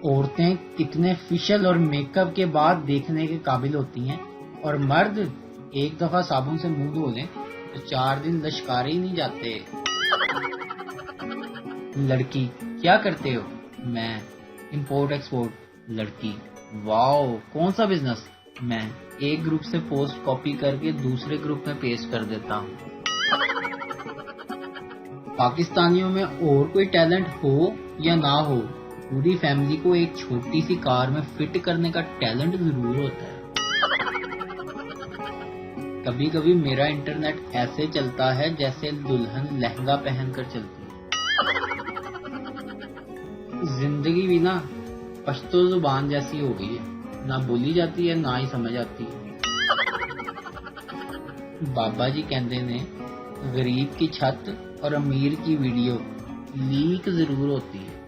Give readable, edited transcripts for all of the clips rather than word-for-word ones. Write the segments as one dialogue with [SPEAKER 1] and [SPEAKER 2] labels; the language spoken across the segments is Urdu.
[SPEAKER 1] عورتیں کتنے فیشل اور میک اپ کے بعد دیکھنے کے قابل ہوتی ہیں، اور مرد ایک دفعہ صابن سے منہ دھو لیں تو 4 دن لشکارے ہی نہیں جاتے۔ لڑکی: کیا کرتے ہو؟ میں: امپورٹ ایکسپورٹ۔ لڑکی: واو، کون سا بزنس؟ میں: ایک گروپ سے پوسٹ کاپی کر کے دوسرے گروپ میں پیسٹ کر دیتا ہوں۔ پاکستانیوں میں اور کوئی ٹیلنٹ ہو یا نہ ہو، پوری فیملی کو ایک چھوٹی سی کار میں فٹ کرنے کا ٹیلنٹ ضرور ہوتا ہے۔ کبھی کبھی میرا انٹرنیٹ ایسے چلتا ہے جیسے دلہن لہنگا پہن کر چلتی ہے۔ زندگی بھی نا پشتو زبان جیسی ہو گئی ہے، نہ بولی جاتی ہے نہ ہی سمجھ آتی ہے۔ بابا جی کہندے نے غریب کی چھت اور امیر کی ویڈیو لیک ضرور ہوتی ہے۔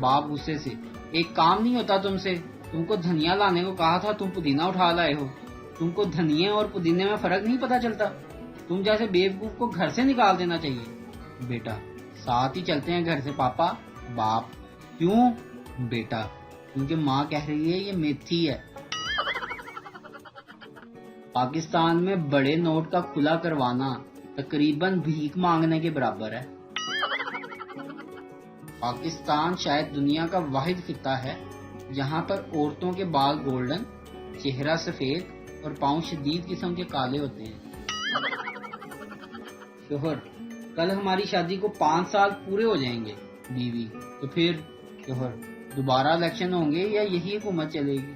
[SPEAKER 1] باپ غصے سے: ایک کام نہیں ہوتا تم سے؟ تم کو دھنیا لانے کو کہا تھا، تم پودینہ اٹھا لائے ہو۔ تم کو دھنیے اور پودینے میں فرق نہیں پتا چلتا؟ تم جیسے بیوقوف کو گھر سے نکال دینا چاہیے۔ بیٹا: ساتھ ہی چلتے ہیں گھر سے پاپا۔ باپ: کیوں؟ بیٹا: کیونکہ ماں کہہ رہی ہے یہ میتھی ہے۔ پاکستان میں بڑے نوٹ کا کھلا کروانا تقریباً بھیک مانگنے کے برابر ہے۔ پاکستان شاید دنیا کا واحد خطہ ہے جہاں پر عورتوں کے بال گولڈن، چہرہ سفید اور پاؤں شدید قسم کے کالے ہوتے ہیں۔ شوہر: کل ہماری شادی کو 5 سال پورے ہو جائیں گے۔ بیوی: تو پھر؟ شوہر: دوبارہ الیکشن ہوں گے یا یہی حکومت چلے گی؟